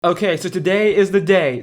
Okay, so today is the day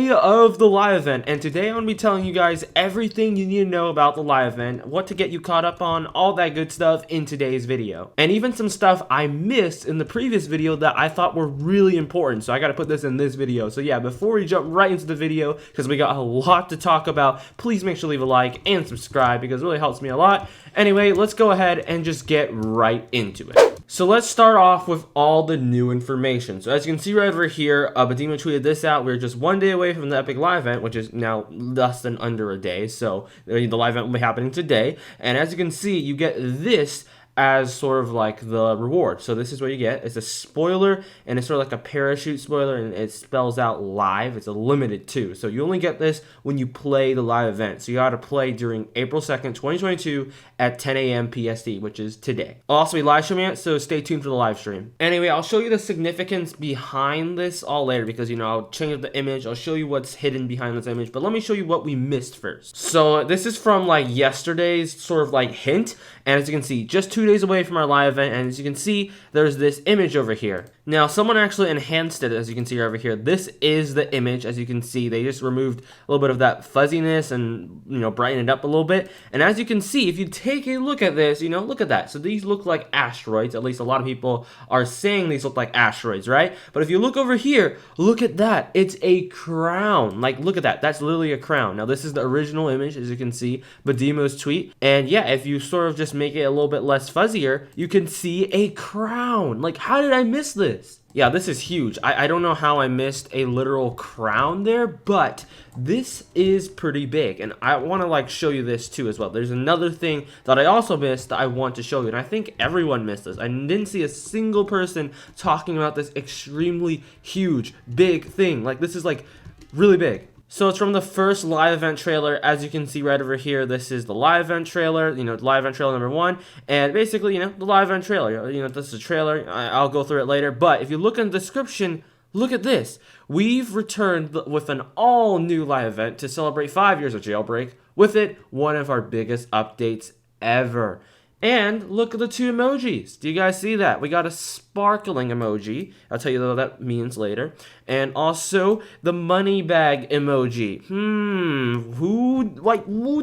of the live event, and today I'm going to be telling you guys everything you need to know about the live event, what to get you caught up on, all that good stuff in today's video. And even some stuff I missed in the previous video that I thought were really important, so I got to put this in this video. So yeah, before we jump right into the video, because we got a lot to talk about, please make sure to leave a like and subscribe because it really helps me a lot. Anyway, let's go ahead and just get right into it. So let's start off with all the new information. So as you can see right over here, ASIMO tweeted this out. We're just one day away from the Epic Live event, which is now less than under a day. So the live event will be happening today. And as you can see, you get this as sort of like the reward. So this is what you get. It's a spoiler, and it's sort of like a parachute spoiler, and it spells out live. It's a limited too. So you only get this when you play the live event. So you got to play during April 2nd, 2022 at 10 a.m. PST, which is today. I'll also be live streaming it, so stay tuned for the live stream. Anyway, I'll show you the significance behind this all later because, you know, I'll change up the image. I'll show you what's hidden behind this image, but let me show you what we missed first. So this is from like yesterday's sort of like hint, and as you can see, just 2 days away from our live event, and as you can see, there's this image over here. Now, someone actually enhanced it, as you can see over here. This is the image, as you can see. They just removed a little bit of that fuzziness and, you know, brightened it up a little bit. And as you can see, if you take a look at this, you know, look at that. So these look like asteroids. At least a lot of people are saying these look like asteroids, right? But if you look over here, look at that. It's a crown. Like, look at that. That's literally a crown. Now, this is the original image, as you can see, ASIMO's tweet. And yeah, if you sort of just make it a little bit less fuzzier, you can see a crown. Like, how did I miss this? Yeah, this is huge. I don't know how I missed a literal crown there, but this is pretty big, and I want to like show you this too as well. There's another thing that I also missed that I want to show you, and I think everyone missed this. I didn't see a single person talking about this extremely huge, big thing. Like, this is like really big. So it's from the first live event trailer. As you can see right over here, this is the live event trailer, you know, live event trailer number 1. And basically, you know, the live event trailer, you know, this is a trailer. I'll go through it later. But if you look in the description, look at this. We've returned with an all new live event to celebrate 5 years of Jailbreak. With it, one of our biggest updates ever. And look at the 2 emojis. Do you guys see that? We got a sparkling emoji. I'll tell you what that means later. And also the money bag emoji. Who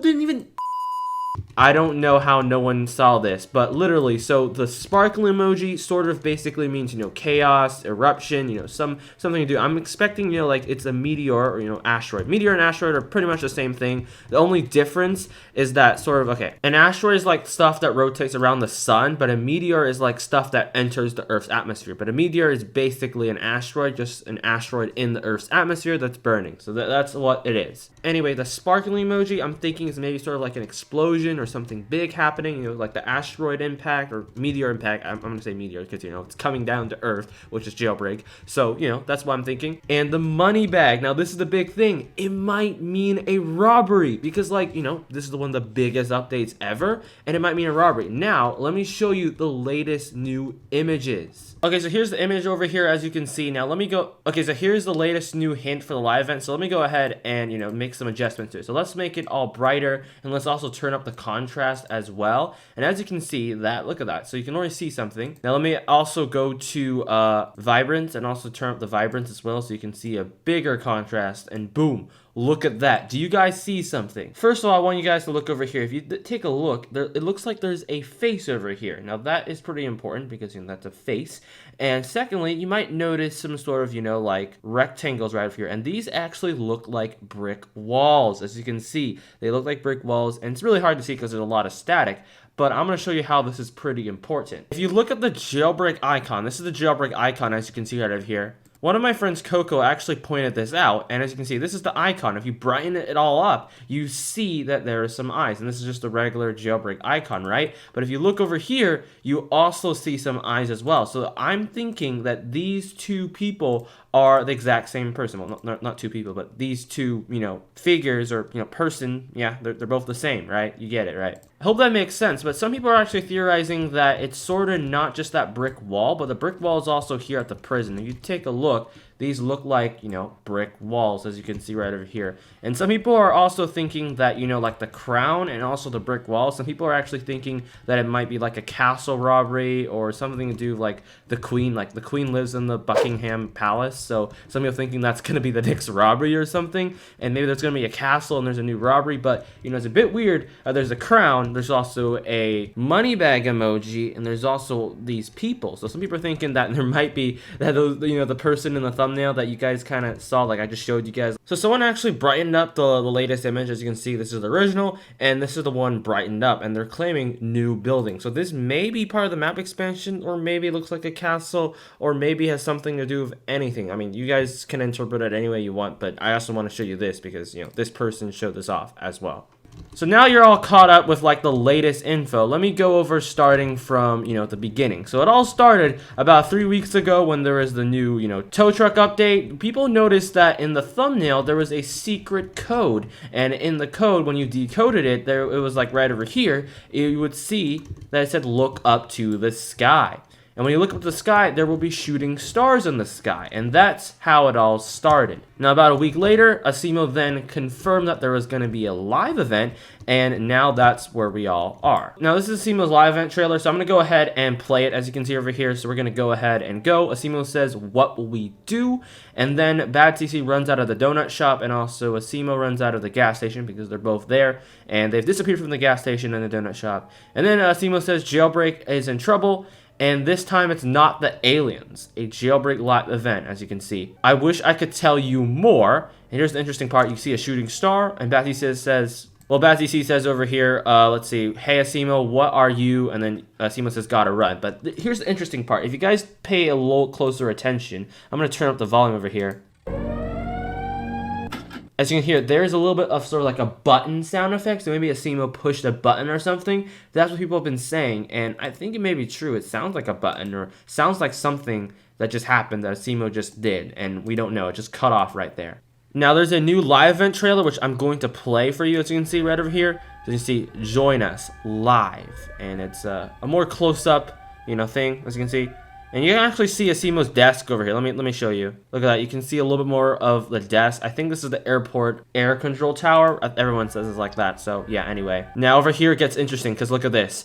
didn't even... I don't know how no one saw this, but literally, so the sparkling emoji sort of basically means, you know, chaos, eruption, you know, something to do. I'm expecting, you know, like it's a meteor or, you know, asteroid. Meteor and asteroid are pretty much the same thing. The only difference is that sort of, okay, an asteroid is like stuff that rotates around the sun, but a meteor is like stuff that enters the Earth's atmosphere. But a meteor is basically an asteroid, just an asteroid in the Earth's atmosphere that's burning. So that's what it is. Anyway, the sparkling emoji, I'm thinking is maybe sort of like an explosion or something big happening, you know, like the asteroid impact or meteor impact. I'm gonna say meteor because, you know, it's coming down to Earth, which is Jailbreak. So, you know, that's what I'm thinking. And the money bag, now this is the big thing. It might mean a robbery because, like, you know, this is one of the biggest updates ever, and it might mean a robbery. Now, let me show you the latest new images. Okay, so here's the image over here, as you can see. Now, let me go... Okay, so here's the latest new hint for the live event. So let me go ahead and, you know, make some adjustments to it. So let's make it all brighter, and let's also turn up the contrast as well. And as you can see, that, look at that. So you can already see something. Now, let me also go to vibrance and also turn up the vibrance as well so you can see a bigger contrast, and boom. Look at that. Do you guys see something? First of all, I want you guys to look over here. If you take a look, it looks like there's a face over here. Now, that is pretty important because, you know, that's a face. And secondly, you might notice some sort of, you know, like rectangles right over here. And these actually look like brick walls. As you can see, they look like brick walls. And it's really hard to see because there's a lot of static. But I'm going to show you how this is pretty important. If you look at the jailbreak icon, this is the jailbreak icon, as you can see right over here. One of my friends, Coco, actually pointed this out, and as you can see, this is the icon. If you brighten it all up, you see that there are some eyes, and this is just a regular jailbreak icon, right? But if you look over here, you also see some eyes as well. So I'm thinking that these 2 people are the exact same person. Well, not 2 people, but these 2, you know, figures or, you know, person. Yeah, they're both the same, right? You get it, right? I hope that makes sense, but some people are actually theorizing that it's sort of not just that brick wall, but the brick wall is also here at the prison. If you take a look, these look like, you know, brick walls, as you can see right over here. And some people are also thinking that, you know, like the crown and also the brick walls, some people are actually thinking that it might be like a castle robbery or something to do like the queen. Like the queen lives in the Buckingham Palace, so some people are thinking that's going to be the next robbery or something, and maybe there's going to be a castle and there's a new robbery. But, you know, it's a bit weird. There's a crown, there's also a money bag emoji, and there's also these people. So some people are thinking that there might be that those, you know, the person in the thumbnail that you guys kind of saw, like I just showed you guys. So someone actually brightened up the latest image. As you can see, this is the original and this is the one brightened up, and they're claiming new building. So this may be part of the map expansion, or maybe it looks like a castle, or maybe has something to do with anything. I mean, you guys can interpret it any way you want, but I also want to show you this because, you know, this person showed this off as well. So now you're all caught up with like the latest info. Let me go over starting from, you know, the beginning. So it all started about 3 weeks ago when there was the new, you know, tow truck update. People noticed that in the thumbnail there was a secret code, and in the code, when you decoded it, it was like right over here, you would see that it said look up to the sky. And when you look up at the sky, there will be shooting stars in the sky. And that's how it all started. Now, about a week later, ASIMO then confirmed that there was going to be a live event. And now that's where we all are. Now, this is ASIMO's live event trailer. So I'm going to go ahead and play it, as you can see over here. So we're going to go ahead and go. ASIMO says, what will we do? And then Bad CC runs out of the donut shop. And also ASIMO runs out of the gas station because they're both there. And they've disappeared from the gas station and the donut shop. And then ASIMO says Jailbreak is in trouble. And this time it's not the aliens, a Jailbreak live event, as you can see. I wish I could tell you more. And here's the interesting part. You see a shooting star, and Bathy says, well, Bathy says over here, let's see, hey ASIMO, what are you? And then ASIMO says, gotta run. But here's the interesting part. If you guys pay a little closer attention, I'm gonna turn up the volume over here. As you can hear, there's a little bit of sort of like a button sound effect. So maybe ASIMO pushed a button or something. That's what people have been saying. And I think it may be true. It sounds like a button, or sounds like something that just happened that ASIMO just did. And we don't know. It just cut off right there. Now, there's a new live event trailer, which I'm going to play for you, as you can see right over here. So you can see, join us live. And it's a more close-up, you know, thing, as you can see. And you can actually see ASIMO's desk over here. Let me show you. Look at that. You can see a little bit more of the desk. I think this is the airport air control tower. Everyone says it's like that. So yeah, anyway. Now over here it gets interesting because look at this.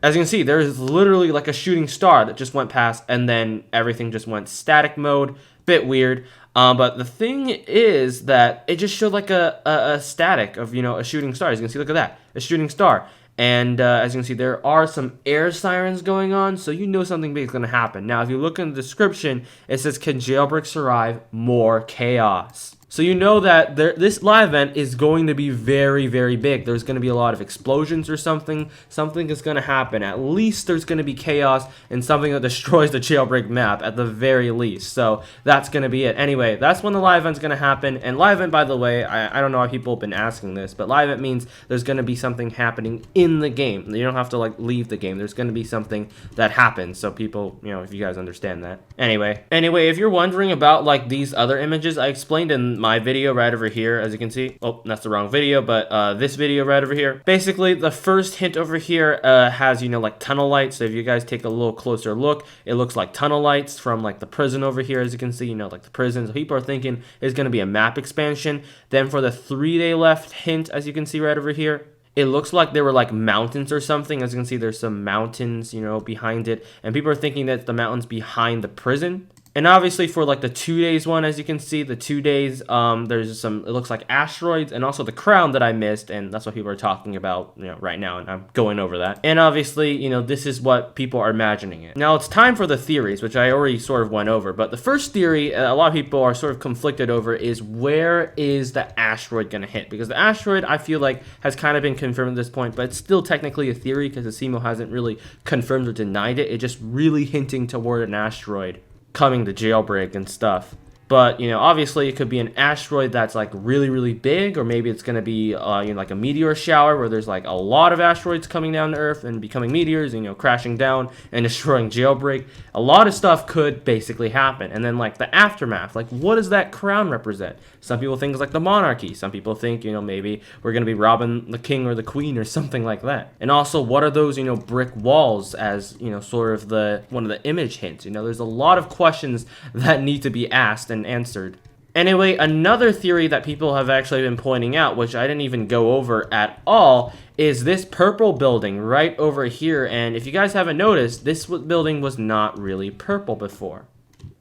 As you can see, there is literally like a shooting star that just went past, and then everything just went static mode. Bit weird. But the thing is that it just showed like a static of, you know, a shooting star. As you can see, look at that. A shooting star. And as you can see, there are some air sirens going on, so you know something big is going to happen. Now, if you look in the description, it says, can Jailbreak survive more chaos? So you know that this live event is going to be very, very big. There's going to be a lot of explosions or something. Something is going to happen. At least there's going to be chaos and something that destroys the Jailbreak map at the very least. So that's going to be it. Anyway, that's when the live event's going to happen. And live event, by the way, I don't know why people have been asking this, but live event means there's going to be something happening in the game. You don't have to like leave the game. There's going to be something that happens. So people, you know, if you guys understand that. Anyway, if you're wondering about like these other images, I explained in my video right over here, as you can see. Oh, that's the wrong video, but this video right over here. Basically, the first hint over here has, you know, like tunnel lights. So if you guys take a little closer look, it looks like tunnel lights from like the prison over here, as you can see, you know, like the prison. So people are thinking it's going to be a map expansion. Then for the 3-day left hint, as you can see right over here, it looks like there were like mountains or something. As you can see, there's some mountains, you know, behind it. And people are thinking that the mountains behind the prison. And obviously for like the 2 days one, as you can see, the 2 days, there's some, it looks like asteroids and also the crown that I missed. And that's what people are talking about, you know, right now. And I'm going over that. And obviously, you know, this is what people are imagining it. Now it's time for the theories, which I already sort of went over. But the first theory, a lot of people are sort of conflicted over, is where is the asteroid going to hit? Because the asteroid, I feel like, has kind of been confirmed at this point, but it's still technically a theory because ASIMO hasn't really confirmed or denied it. It's just really hinting toward an asteroid coming to Jailbreak and stuff. But, you know, obviously it could be an asteroid that's like really, really big, or maybe it's going to be, you know, like a meteor shower where there's like a lot of asteroids coming down to Earth and becoming meteors, and, you know, crashing down and destroying Jailbreak. A lot of stuff could basically happen. And then like the aftermath, like what does that crown represent? Some people think it's like the monarchy. Some people think, you know, maybe we're going to be robbing the king or the queen or something like that. And also, what are those, you know, brick walls as, you know, sort of one of the image hints? You know, there's a lot of questions that need to be asked and answered. Anyway, another theory that people have actually been pointing out, which I didn't even go over at all, is this purple building right over here. And if you guys haven't noticed, this building was not really purple before.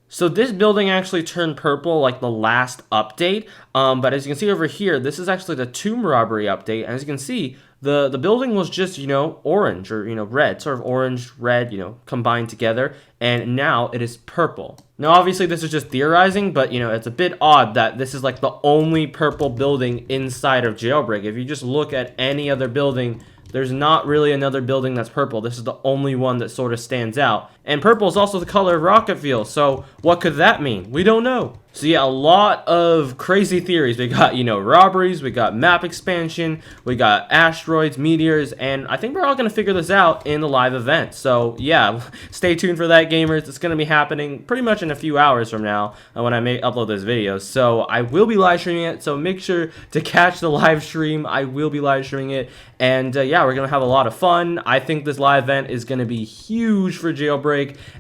So this building actually turned purple like the last update, but as you can see over here, this is actually the Tomb Robbery update, and as you can see, the building was just, you know, orange or, you know, red, sort of orange, red, you know, combined together, and now it is purple. Now, obviously, this is just theorizing, but, you know, it's a bit odd that this is like the only purple building inside of Jailbreak. If you just look at any other building, there's not really another building that's purple. This is the only one that sort of stands out. And purple is also the color of rocket fuel, so what could that mean? We don't know. So yeah, a lot of crazy theories. We got, you know, robberies, we got map expansion, we got asteroids, meteors, and I think we're all going to figure this out in the live event. So yeah, stay tuned for that, gamers. It's going to be happening pretty much in a few hours from now when I upload this video. So I will be live streaming it, so make sure to catch the live stream. I will be live streaming it, and yeah, we're going to have a lot of fun. I think this live event is going to be huge for Jailbreak,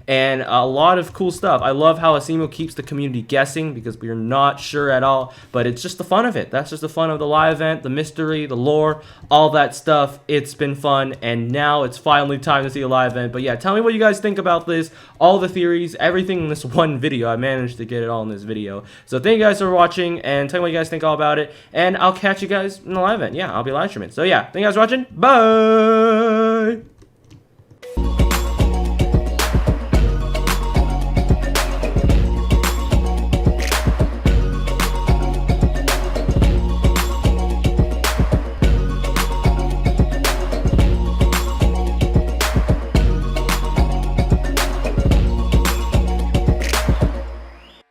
and a lot of cool stuff. I love how ASIMO keeps the community guessing, because we are not sure at all, but it's just the fun of it. That's just the fun of the live event, the mystery, the lore, all that stuff. It's been fun, and now it's finally time to see a live event. But yeah, tell me what you guys think about this, all the theories, everything in this one video. I managed to get it all in this video. So thank you guys for watching, and tell me what you guys think all about it, and I'll catch you guys in the live event. Yeah, I'll be live streaming. So yeah, thank you guys for watching. Bye!